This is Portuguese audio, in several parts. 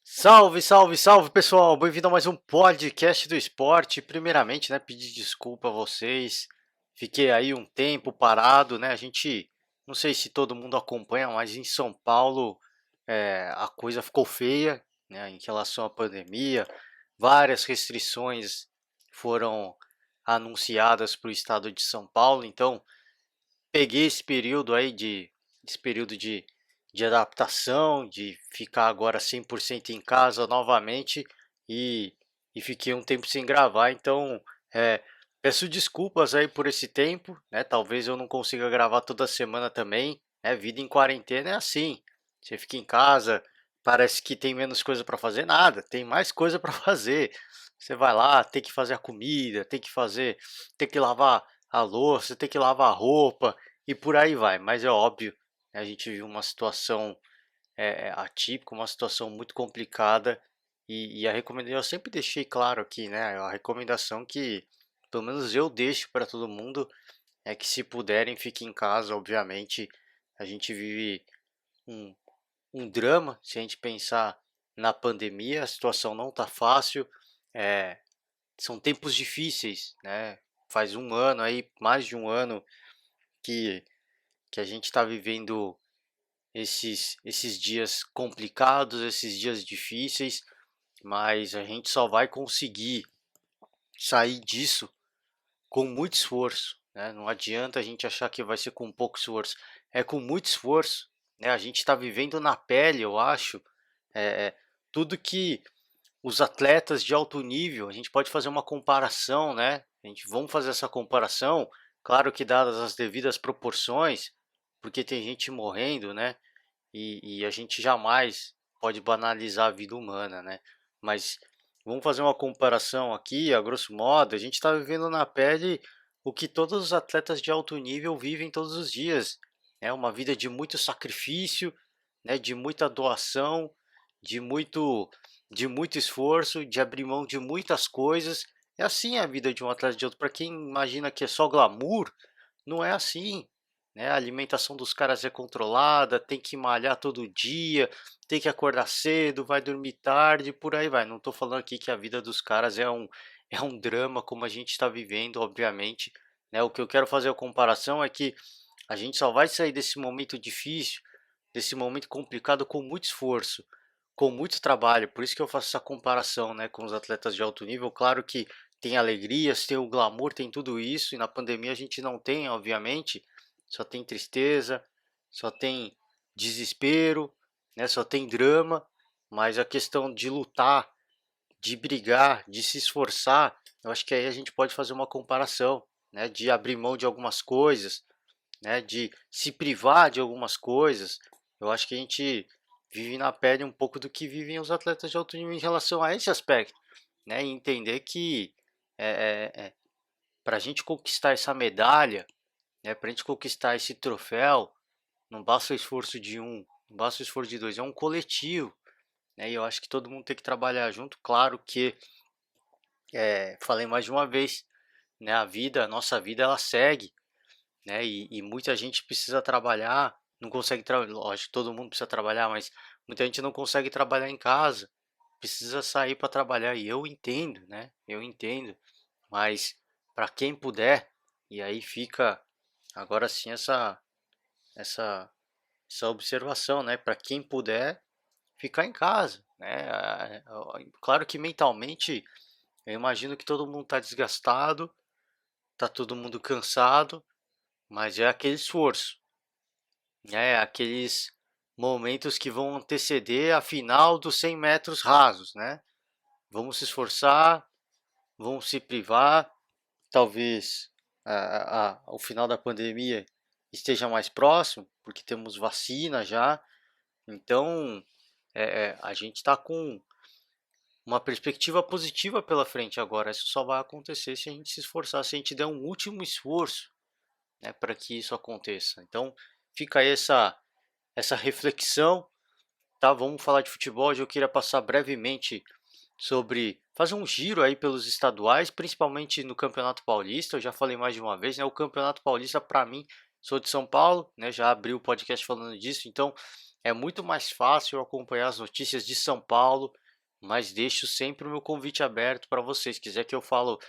Salve, salve, salve pessoal! Bem-vindo a mais um podcast do esporte. Primeiramente, né, pedir desculpa a vocês. Fiquei aí um tempo parado, né? A gente, não sei se todo mundo acompanha, mas em São Paulo a coisa ficou feia, né, em relação à pandemia. Várias restrições foram anunciadas para o estado de São Paulo. Então, peguei esse período aí esse período de adaptação, de ficar agora 100% em casa novamente e, e fiquei um tempo sem gravar, então é, peço desculpas aí por esse tempo, né? Talvez eu não consiga gravar toda semana também, né? Vida em quarentena é assim, você fica em casa, parece que tem menos coisa para fazer, nada, tem mais coisa para fazer. Você vai lá, tem que fazer a comida, tem que lavar a louça, tem que lavar a roupa, e por aí vai. Mas é óbvio, né, a gente viu uma situação atípica, uma situação muito complicada e a recomendação, eu sempre deixei claro aqui, né, a recomendação que pelo menos eu deixo para todo mundo é que se puderem fiquem em casa, obviamente. A gente vive um, um drama, se a gente pensar na pandemia, a situação não está fácil, é, são tempos difíceis, né? Faz um ano aí, mais de um ano que a gente está vivendo esses dias complicados, esses dias difíceis, mas a gente só vai conseguir sair disso com muito esforço, né? Não adianta a gente achar que vai ser com pouco esforço, é com muito esforço, né? A gente está vivendo na pele, eu acho, tudo que os atletas de alto nível, a gente pode fazer uma comparação, né? Vamos fazer essa comparação, claro que dadas as devidas proporções, porque tem gente morrendo, né? E a gente jamais pode banalizar a vida humana, né? Mas vamos fazer uma comparação aqui, a grosso modo, a gente está vivendo na pele o que todos os atletas de alto nível vivem todos os dias. É uma vida de muito sacrifício, né? De muita doação, de muito, de muito esforço, de abrir mão de muitas coisas. É assim a vida de um atleta de alto. Para quem imagina que é só glamour, não é assim, né? A alimentação dos caras é controlada, tem que malhar todo dia, tem que acordar cedo, vai dormir tarde, por aí vai. Não estou falando aqui que a vida dos caras é um drama como a gente está vivendo, obviamente, né? O que eu quero fazer a comparação é que a gente só vai sair desse momento difícil, desse momento complicado com muito esforço, com muito trabalho. Por isso que eu faço essa comparação, né, com os atletas de alto nível. Claro que tem alegrias, tem o glamour, tem tudo isso, e na pandemia a gente não tem, obviamente, só tem tristeza, só tem desespero, né, só tem drama, mas a questão de lutar, de brigar, de se esforçar, eu acho que aí a gente pode fazer uma comparação, né, de abrir mão de algumas coisas, né, de se privar de algumas coisas. Eu acho que a gente vive na pele um pouco do que vivem os atletas de alto nível em relação a esse aspecto, né, e entender que para a gente conquistar essa medalha, né, para a gente conquistar esse troféu, não basta o esforço de um, não basta o esforço de dois, é um coletivo, né, e eu acho que todo mundo tem que trabalhar junto. Claro que, falei mais de uma vez, né, a nossa vida, ela segue, né? E muita gente precisa trabalhar, não consegue trabalhar, lógico, todo mundo precisa trabalhar, mas muita gente não consegue trabalhar em casa, precisa sair para trabalhar, e eu entendo, né? Eu entendo, mas para quem puder, e aí fica agora sim essa essa observação, né? Para quem puder ficar em casa, né? Claro que mentalmente eu imagino que todo mundo está desgastado, tá todo mundo cansado, mas é aquele esforço. Aqueles momentos que vão anteceder a final dos 100 metros rasos, né? Vamos se esforçar, vamos se privar, talvez o final da pandemia esteja mais próximo, porque temos vacina já, então a gente está com uma perspectiva positiva pela frente agora. Isso só vai acontecer se a gente se esforçar, se a gente der um último esforço, né, para que isso aconteça. Então fica aí essa reflexão. Tá, vamos falar de futebol. Hoje eu queria passar brevemente sobre fazer um giro aí pelos estaduais, principalmente no Campeonato Paulista. Eu já falei mais de uma vez, né? O Campeonato Paulista, para mim, sou de São Paulo, né? Já abri o podcast falando disso, então é muito mais fácil acompanhar as notícias de São Paulo, mas deixo sempre o meu convite aberto para vocês. Se quiser que eu falo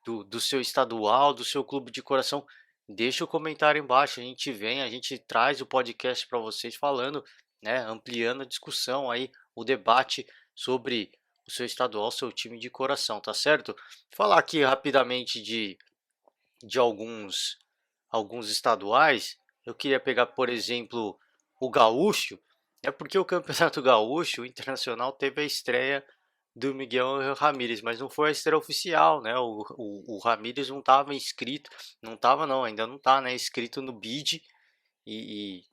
do seu estadual, do seu clube de coração, deixa o comentário embaixo. A gente vem, a gente traz o podcast para vocês falando, né, ampliando a discussão aí, o debate sobre o seu estadual, seu time de coração, tá certo? Falar aqui rapidamente de alguns estaduais. Eu queria pegar, por exemplo, o Gaúcho, é porque o Campeonato Gaúcho, o Internacional teve a estreia do Miguel Ramírez, mas não foi a estreia oficial, né? O Ramírez não estava inscrito, não estava não, ainda não está, né? Inscrito no BID e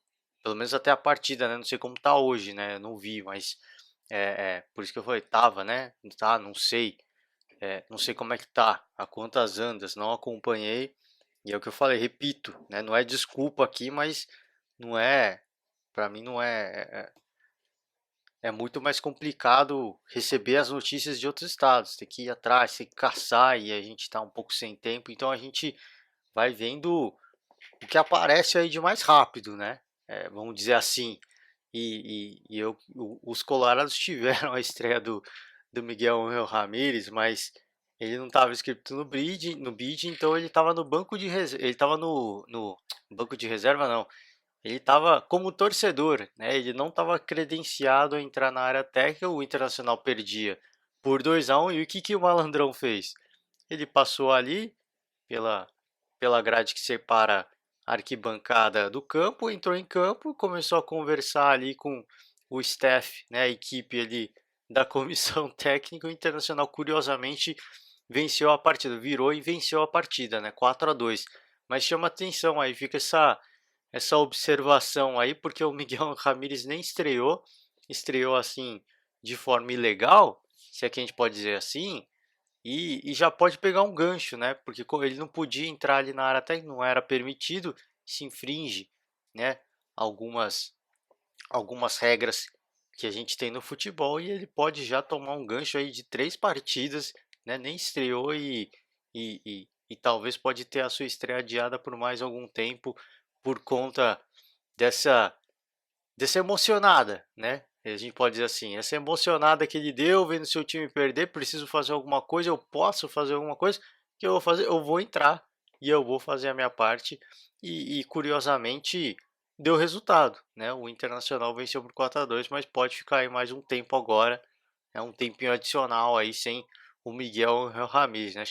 pelo menos até a partida, né? Não sei como está hoje, né? Eu não vi, mas por isso que eu falei, tava, né? Tá, não sei. Não sei como é que tá, a quantas andas, não acompanhei. E é o que eu falei, repito, né? Não é desculpa aqui, mas não é, para mim não é muito mais complicado receber as notícias de outros estados, tem que ir atrás, tem que caçar e a gente está um pouco sem tempo, então a gente vai vendo o que aparece aí de mais rápido, né? Vamos dizer assim. Os Colorados tiveram a estreia do Miguel Ángel Ramírez, mas ele não estava inscrito no bid, então ele estava no banco de reserva, ele estava no banco de reserva não, ele estava como torcedor, né? Ele não estava credenciado a entrar na área técnica. O Internacional perdia por 2-1 e o que o Malandrão fez? Ele passou ali pela, pela grade que separa a arquibancada do campo, entrou em campo, começou a conversar ali com o staff, né, a equipe ali da comissão técnica. O Internacional, curiosamente, venceu a partida, virou e venceu a partida, né, 4-2. Mas chama atenção aí, fica essa observação aí, porque o Miguel Ramírez nem estreou assim de forma ilegal, se é que a gente pode dizer assim, e já pode pegar um gancho, né? Porque ele não podia entrar ali na área técnica, não era permitido, se infringe, né? Algumas, algumas regras que a gente tem no futebol e ele pode já tomar um gancho aí de 3 partidas, né? Nem estreou e talvez pode ter a sua estreia adiada por mais algum tempo por conta dessa dessa emocionada, né? A gente pode dizer assim, essa emocionada que ele deu vendo seu time perder, preciso fazer alguma coisa, eu posso fazer alguma coisa, que eu vou fazer, eu vou entrar e eu vou fazer a minha parte. E curiosamente deu resultado, né? O Internacional venceu por 4-2, mas pode ficar aí mais um tempo agora, é um tempinho adicional aí sem o Miguel Ramírez, né?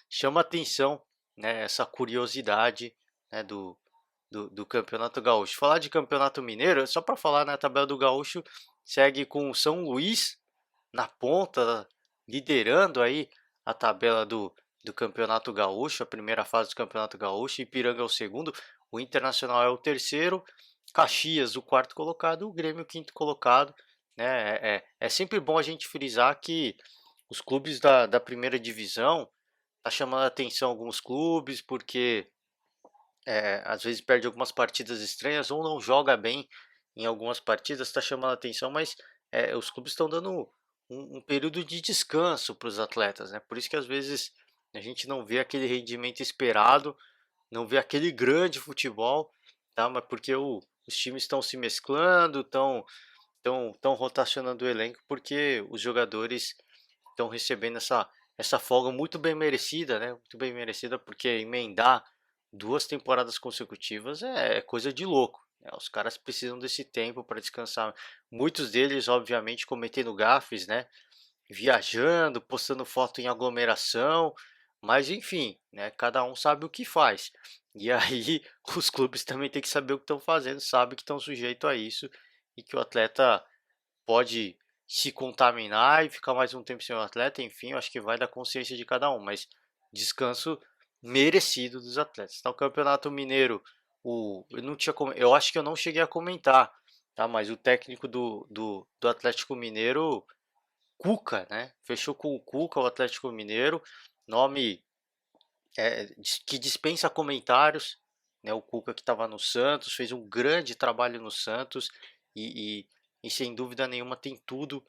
Chama atenção, né? Essa curiosidade, né? Do Campeonato Gaúcho. Falar de Campeonato Mineiro, só para falar, né, a tabela do Gaúcho segue com o São Luís na ponta, liderando aí a tabela do Campeonato Gaúcho, a primeira fase do Campeonato Gaúcho. Ipiranga é o segundo, o Internacional é o terceiro, Caxias o quarto colocado, o Grêmio o quinto colocado. Né? É sempre bom a gente frisar que os clubes da primeira divisão tá chamando a atenção alguns clubes porque às vezes perde algumas partidas estranhas ou não joga bem em algumas partidas, está chamando a atenção, mas os clubes estão dando um período de descanso para os atletas, né? Por isso que às vezes a gente não vê aquele rendimento esperado, não vê aquele grande futebol, tá? Mas porque os times estão se mesclando, estão rotacionando o elenco, porque os jogadores estão recebendo essa folga muito bem merecida, né? Muito bem merecida, porque emendar 2 temporadas consecutivas é coisa de louco, né? Os caras precisam desse tempo para descansar. Muitos deles, obviamente, cometendo gafes, né? Viajando, postando foto em aglomeração, mas enfim, né? Cada um sabe o que faz. E aí os clubes também têm que saber o que estão fazendo, sabem que estão sujeitos a isso e que o atleta pode se contaminar e ficar mais um tempo sem o atleta, enfim, eu acho que vai da consciência de cada um, mas descanso merecido dos atletas. Então, o Campeonato Mineiro, eu não tinha, eu acho que eu não cheguei a comentar, tá? Mas o técnico do Atlético Mineiro, Cuca, né? Fechou com o Cuca, o Atlético Mineiro, nome que dispensa comentários, né? O Cuca que estava no Santos, fez um grande trabalho no Santos e, e sem dúvida nenhuma tem tudo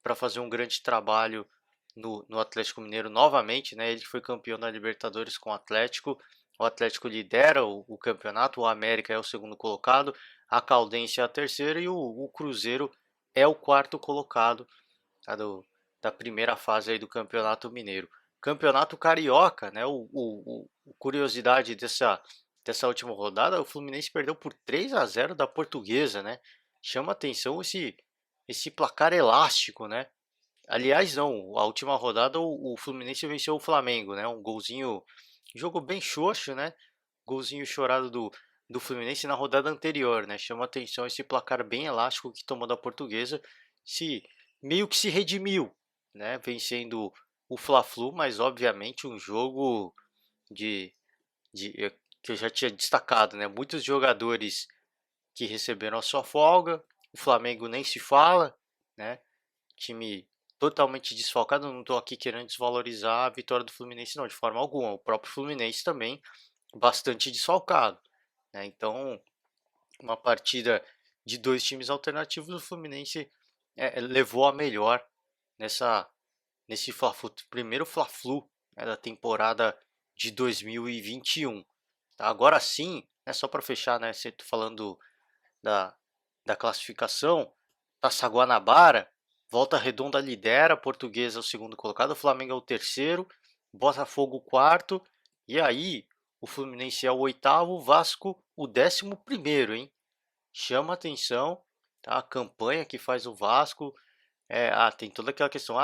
para fazer um grande trabalho no Atlético Mineiro novamente, né? Ele foi campeão da Libertadores com o Atlético O Atlético lidera o campeonato, o América é o segundo colocado, a Caldense é a terceira e o Cruzeiro é o quarto colocado, tá, da primeira fase aí do Campeonato Mineiro. Campeonato Carioca, né? Curiosidade dessa última rodada, o Fluminense perdeu por 3-0 da Portuguesa, né? Chama atenção esse placar elástico, né? Aliás, não, a última rodada o Fluminense venceu o Flamengo, né? Um golzinho, jogo bem xoxo, né? Golzinho chorado do Fluminense na rodada anterior, né? Chama atenção esse placar bem elástico que tomou da Portuguesa, se meio que se redimiu, né? Vencendo o Fla-Flu, mas obviamente um jogo de, que eu já tinha destacado, né? Muitos jogadores que receberam a sua folga, o Flamengo nem se fala, né? Time totalmente desfalcado, não estou aqui querendo desvalorizar a vitória do Fluminense não, de forma alguma. O próprio Fluminense também bastante desfalcado, né? Então, uma partida de dois times alternativos, o Fluminense levou a melhor nessa nesse primeiro Fla-Flu, né, da temporada de 2021. Tá? Agora sim, né, só para fechar, né, você falando da, da classificação, Taça Guanabara, Volta Redonda lidera, Portuguesa é o segundo colocado, o Flamengo é o terceiro, Botafogo o quarto, e aí o Fluminense é o oitavo, o Vasco o 11º, hein? Chama atenção, tá? A campanha que faz o Vasco, tem toda aquela questão,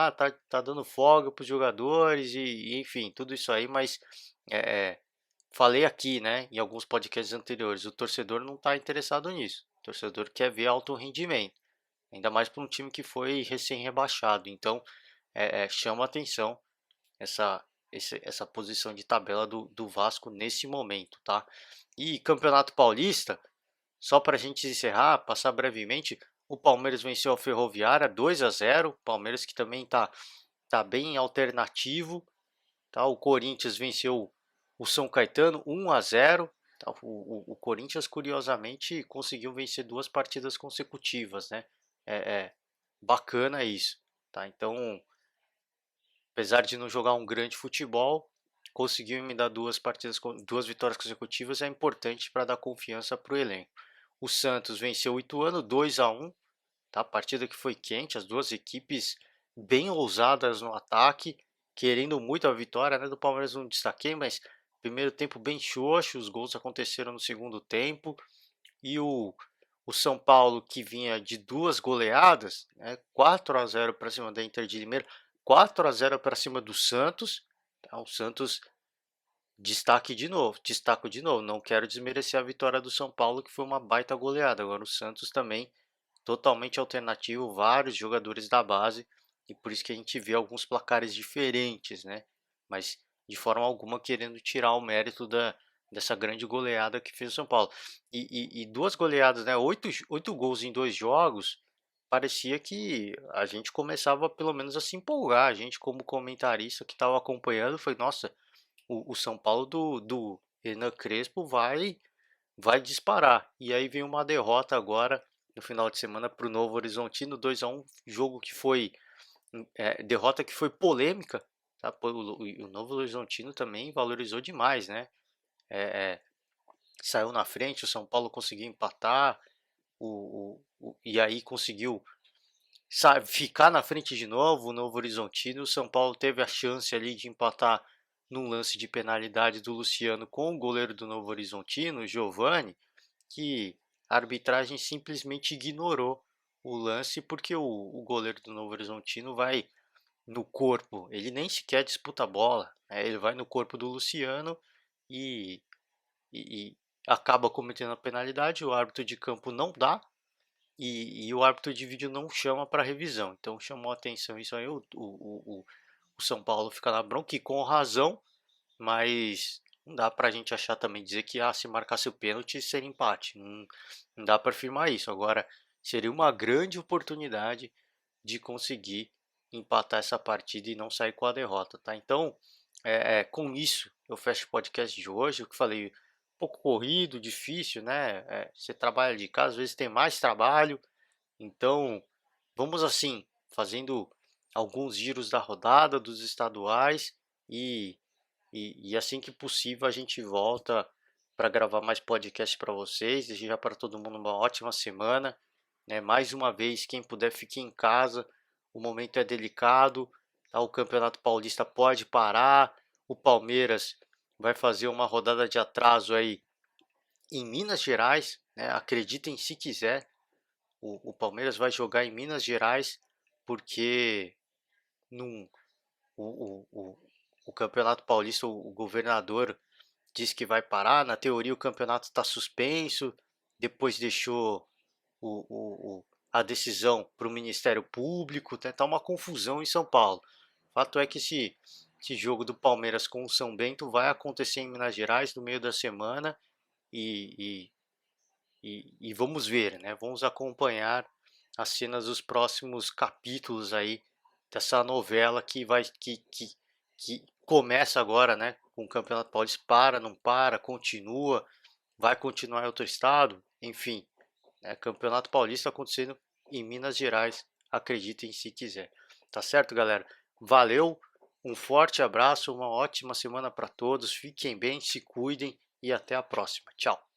tá dando folga para os jogadores enfim, tudo isso aí, mas é, é, falei aqui, né, em alguns podcasts anteriores, o torcedor não está interessado nisso. O torcedor quer ver alto rendimento, ainda mais para um time que foi recém-rebaixado. Então, chama atenção essa, essa posição de tabela do Vasco nesse momento, tá? E Campeonato Paulista, só para a gente encerrar, passar brevemente, o Palmeiras venceu a Ferroviária 2-0. Palmeiras que também tá bem alternativo, tá? O Corinthians venceu o São Caetano 1-0. Tá? O Corinthians, curiosamente, conseguiu vencer duas partidas consecutivas, né? É bacana isso. Tá? Então, apesar de não jogar um grande futebol, conseguiu me dar duas vitórias consecutivas, é importante para dar confiança para o elenco. O Santos venceu o Ituano 2-1, tá? Partida que foi quente, as duas equipes bem ousadas no ataque, querendo muito a vitória, né? Do Palmeiras não destaquei, mas primeiro tempo bem xoxo, os gols aconteceram no segundo tempo, e o São Paulo, que vinha de duas goleadas, né? 4-0 para cima da Inter de Limeira, 4-0 para cima do Santos, tá? O Santos destaco de novo, não quero desmerecer a vitória do São Paulo, que foi uma baita goleada. Agora o Santos também totalmente alternativo, vários jogadores da base, e por isso que a gente vê alguns placares diferentes, né? Mas de forma alguma querendo tirar o mérito dessa grande goleada que fez o São Paulo. E duas goleadas, né? Oito gols em dois jogos, parecia que a gente começava pelo menos a se empolgar. A gente, como comentarista que estava acompanhando, foi: nossa, o São Paulo do Hernan Crespo vai disparar. E aí vem uma derrota agora no final de semana para o Novo Horizontino, 2-1, jogo que foi derrota que foi polêmica, tá? O Novo Horizontino também valorizou demais, né? É, é, saiu na frente, o São Paulo conseguiu empatar, e aí conseguiu ficar na frente de novo, o Novo Horizontino. O São Paulo teve a chance ali de empatar num lance de penalidade do Luciano com o goleiro do Novo Horizontino, o Giovani, que a arbitragem simplesmente ignorou o lance porque o goleiro do Novo Horizontino vai no corpo, ele nem sequer disputa a bola, né? Ele vai no corpo do Luciano e, e acaba cometendo a penalidade. O árbitro de campo não dá e o árbitro de vídeo não chama para revisão. Então chamou a atenção isso aí. O São Paulo fica na bronca e com razão, mas não dá pra gente achar também, dizer que se marcasse o pênalti seria empate. Não dá para afirmar isso. Agora, seria uma grande oportunidade de conseguir empatar essa partida e não sair com a derrota, tá? Então, com isso, eu fecho o podcast de hoje. Eu que falei, um pouco corrido, difícil, né? Você trabalha de casa, às vezes tem mais trabalho. Então, vamos assim, fazendo alguns giros da rodada dos estaduais e E assim que possível a gente volta para gravar mais podcast para vocês. Desejar para todo mundo uma ótima semana, né? Mais uma vez, quem puder fique em casa. O momento é delicado, tá? O Campeonato Paulista pode parar. O Palmeiras vai fazer uma rodada de atraso aí em Minas Gerais, né? Acreditem se quiser, o Palmeiras vai jogar em Minas Gerais porque num, o Campeonato Paulista, o governador disse que vai parar. Na teoria, o campeonato está suspenso. Depois deixou a decisão para o Ministério Público. Tá uma confusão em São Paulo. Fato é que esse jogo do Palmeiras com o São Bento vai acontecer em Minas Gerais no meio da semana e, e vamos ver, né? Vamos acompanhar as cenas dos próximos capítulos aí dessa novela que começa agora, né? Com o Campeonato Paulista, para, não para, continua, vai continuar em outro estado, enfim, né? Campeonato Paulista acontecendo em Minas Gerais, acreditem se quiser. Tá certo, galera? Valeu, um forte abraço, uma ótima semana para todos, fiquem bem, se cuidem e até a próxima. Tchau.